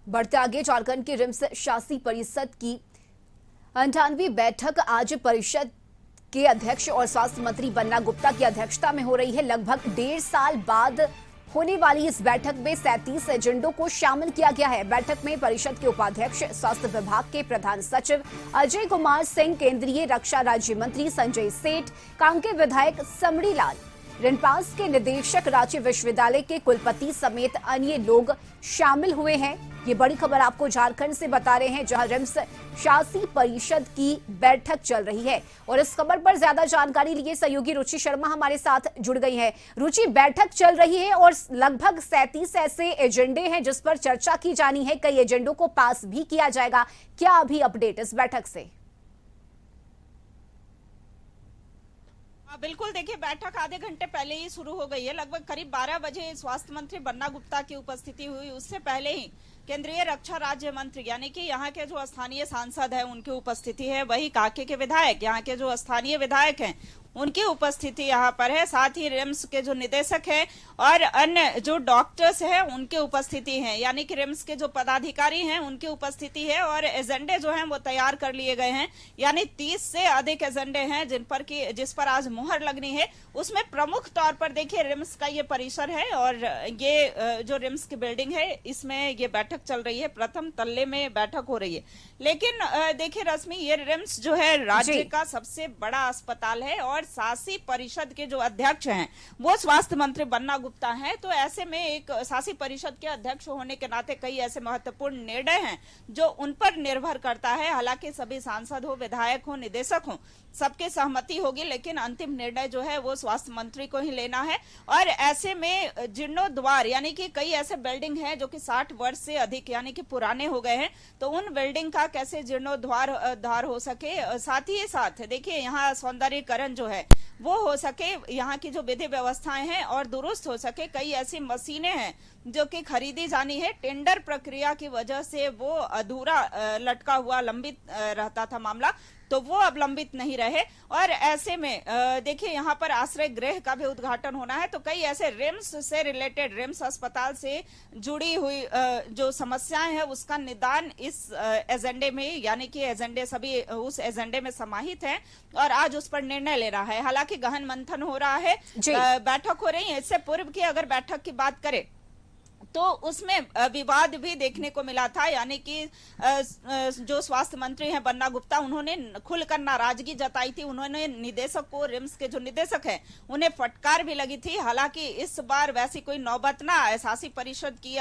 बढ़ते आगे, झारखंड की रिम्स शासी परिषद की 98वीं बैठक आज परिषद के अध्यक्ष और स्वास्थ्य मंत्री बन्ना गुप्ता की अध्यक्षता में हो रही है। लगभग 1.5 साल बाद होने वाली इस बैठक में 37 एजेंडों को शामिल किया गया है। बैठक में परिषद के उपाध्यक्ष, स्वास्थ्य विभाग के प्रधान सचिव अजय कुमार सिंह, केंद्रीय रक्षा राज्य मंत्री संजय सेठ, कांके विधायक समरीलाल, रिनपास के निदेशक, रांची विश्वविद्यालय के कुलपति समेत अन्य लोग शामिल हुए हैं। ये बड़ी खबर आपको झारखंड से बता रहे हैं, जहां रिम्स शासी परिषद की बैठक चल रही है। और इस खबर पर ज्यादा जानकारी लिए सहयोगी रुचि शर्मा हमारे साथ जुड़ गई है। रुचि, बैठक चल रही है और लगभग 37 ऐसे एजेंडे हैं जिस पर चर्चा की जानी है। कई एजेंडों को पास भी किया जाएगा। क्या अभी अपडेट इस बैठक से? बिल्कुल, देखिए, बैठक आधे घंटे पहले ही शुरू हो गई है। लगभग करीब 12 बजे स्वास्थ्य मंत्री बन्ना गुप्ता की उपस्थिति हुई। उससे पहले ही केंद्रीय रक्षा राज्य मंत्री यानी कि यहाँ के जो स्थानीय सांसद है उनकी उपस्थिति है। वही कांके के विधायक, यहाँ के जो स्थानीय विधायक हैं उनकी उपस्थिति यहाँ पर है। साथ ही रिम्स के जो निदेशक हैं और अन्य जो डॉक्टर्स हैं उनकी उपस्थिति है, यानी कि रिम्स के जो पदाधिकारी हैं उनकी उपस्थिति है। और एजेंडे जो हैं वो तैयार कर लिए गए हैं, यानी 30 से अधिक एजेंडे हैं जिस पर आज मुहर लगनी है। उसमें प्रमुख तौर पर देखिए रिम्स का ये परिसर है और ये जो रिम्स की बिल्डिंग है इसमें ये बैठक चल रही है। प्रथम तल्ले में बैठक हो रही है। लेकिन देखिए रश्मि, ये रिम्स जो है राज्य का सबसे बड़ा अस्पताल है और शासी परिषद के जो अध्यक्ष हैं वो स्वास्थ्य मंत्री बन्ना गुप्ता हैं। तो ऐसे में एक शासी परिषद के अध्यक्ष होने के नाते कई ऐसे महत्वपूर्ण निर्णय हैं जो उन पर निर्भर करता है। हालांकि सभी सांसद हो, विधायक हो, निदेशक हो, सबके सहमति होगी, लेकिन अंतिम निर्णय जो है वो स्वास्थ्य मंत्री को ही लेना है। और ऐसे में जीर्णोद्वार यानी कि कई ऐसे बिल्डिंग हैं जो कि 60 वर्ष से अधिक यानी कि पुराने हो गए हैं, तो उन बिल्डिंग का कैसे जीर्णोद्वार हो सके, साथ ही साथ देखिए यहाँ सौंदर्यीकरण जो है वो हो सके, यहाँ की जो विधि व्यवस्थाएं हैं और दुरुस्त हो सके। कई ऐसी मशीनें हैं जो कि खरीदी जानी है। टेंडर प्रक्रिया की वजह से वो अधूरा लटका हुआ लंबित रहता था मामला, तो वो अब लंबित नहीं रहे। और ऐसे में देखिए यहाँ पर आश्रय गृह का भी उद्घाटन होना है। तो कई ऐसे रिम्स से रिलेटेड, रिम्स अस्पताल से जुड़ी हुई जो समस्याएं हैं उसका निदान इस एजेंडे में, यानी कि एजेंडे सभी उस एजेंडे में समाहित हैं और आज उस पर निर्णय ले रहा है। हालांकि गहन मंथन हो रहा है, बैठक हो रही है। इससे पूर्व की अगर बैठक की बात करें तो उसमें विवाद भी देखने को मिला था, यानी कि जो स्वास्थ्य मंत्री हैं बन्ना गुप्ता, उन्होंने खुलकर नाराजगी जताई थी। उन्होंने निदेशक को, रिम्स के जो निदेशक हैं उन्हें फटकार भी लगी थी। हालांकि इस बार वैसी कोई नौबत ना आए। शासी परिषद की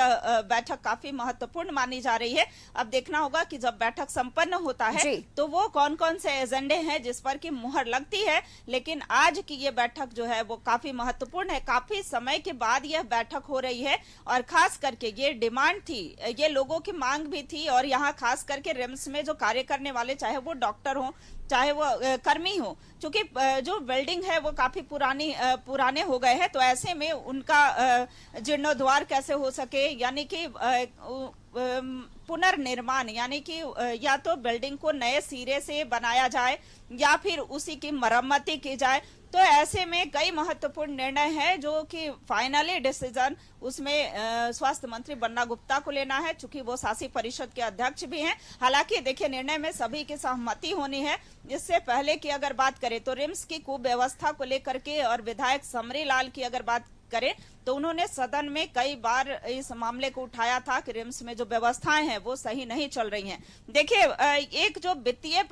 बैठक काफी महत्वपूर्ण मानी जा रही है। अब देखना होगा कि जब बैठक संपन्न होता है तो वो कौन कौन से एजेंडे हैं जिस पर की मुहर लगती है। लेकिन आज की ये बैठक जो है वो काफी महत्वपूर्ण है। काफी समय के बाद यह बैठक हो रही है और खास करके ये डिमांड थी, ये लोगों की मांग भी थी। और यहाँ खास करके रिम्स में जो कार्य करने वाले, चाहे वो डॉक्टर हो चाहे वो कर्मी हो, क्योंकि जो बिल्डिंग है वो काफी पुराने हो गए हैं, तो ऐसे में उनका जीर्णोद्वार कैसे हो सके, यानी कि पुनर्निर्माण, यानी कि या तो बिल्डिंग को नए सिरे से बनाया जाए या फिर उसी की मरम्मती की जाए। तो ऐसे में कई महत्वपूर्ण निर्णय हैं जो कि फाइनली डिसीजन उसमें स्वास्थ्य मंत्री बन्ना गुप्ता को लेना है, चूंकि वो शासी परिषद के अध्यक्ष भी हैं। हालांकि देखिए निर्णय में सभी की सहमति होनी है। इससे पहले की अगर बात करें तो रिम्स की कुव्यवस्था को लेकर के और विधायक समरीलाल की अगर बात करें तो उन्होंने सदन में कई बार इस मामले को उठाया था कि रिम्स में जो व्यवस्थाएं हैं वो सही नहीं चल रही हैं। देखिए एक जो वित्तीय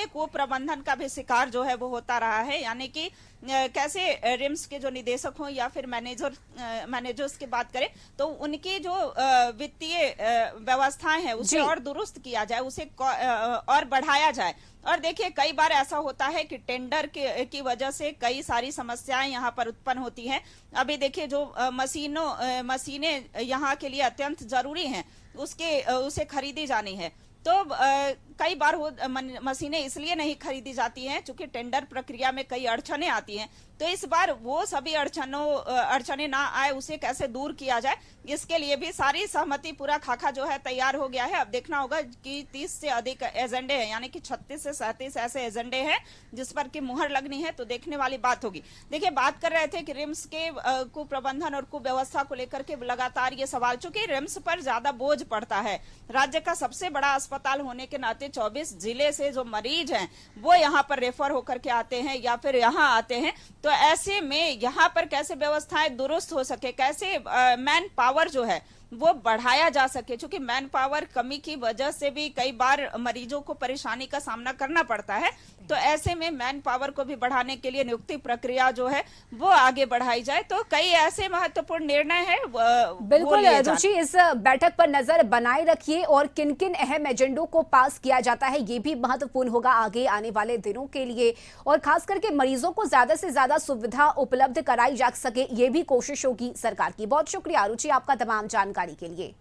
कुप्रबंधन का भी शिकार जो है वो होता रहा है, यानी कि कैसे रिम्स के जो निदेशक हों या फिर मैनेजर्स की बात करें तो उनकी जो वित्तीय व्यवस्थाएं हैं उसे और दुरुस्त किया जाए, उसे और बढ़ाया जाए। और देखिए कई बार ऐसा होता है कि टेंडर की वजह से कई सारी समस्याएं यहाँ पर उत्पन्न होती हैं। अभी देखिए जो मशीनें यहाँ के लिए अत्यंत जरूरी हैं उसे खरीदी जानी है, तो कई बार वो मशीनें इसलिए नहीं खरीदी जाती हैं क्योंकि टेंडर प्रक्रिया में कई अड़चने आती हैं। तो इस बार वो सभी अड़चने ना आए, उसे कैसे दूर किया जाए, इसके लिए भी सारी सहमति, पूरा खाका जो है तैयार हो गया है। अब देखना होगा कि 30 से अधिक एजेंडे हैं, यानी कि 36 से 37 ऐसे एजेंडे हैं जिस पर की मुहर लगनी है, तो देखने वाली बात होगी। देखिए, बात कर रहे थे कि रिम्स के कुप्रबंधन और कुव्यवस्था को लेकर के लगातार ये सवाल, चूंकि रिम्स पर ज्यादा बोझ पड़ता है, राज्य का सबसे बड़ा अस्पताल होने के नाते 24 जिले से जो मरीज हैं वो यहाँ पर रेफर होकर के आते हैं या फिर यहाँ आते हैं। तो ऐसे में यहाँ पर कैसे व्यवस्थाएं दुरुस्त हो सके, कैसे मैन पावर जो है वो बढ़ाया जा सके, क्योंकि मैन पावर कमी की वजह से भी कई बार मरीजों को परेशानी का सामना करना पड़ता है। तो ऐसे में मैन पावर को भी बढ़ाने के लिए नियुक्ति प्रक्रिया जो है वो आगे बढ़ाई जाए। तो कई ऐसे महत्वपूर्ण निर्णय है। बिल्कुल रुचि, इस बैठक पर नजर बनाए रखिए और किन किन अहम एजेंडों को पास किया जाता है ये भी महत्वपूर्ण होगा आगे आने वाले दिनों के लिए, और खास करके मरीजों को ज्यादा से ज्यादा सुविधा उपलब्ध कराई जा सके ये भी कोशिश होगी सरकार की। बहुत शुक्रिया रुचि आपका तमाम जानकारी के लिए।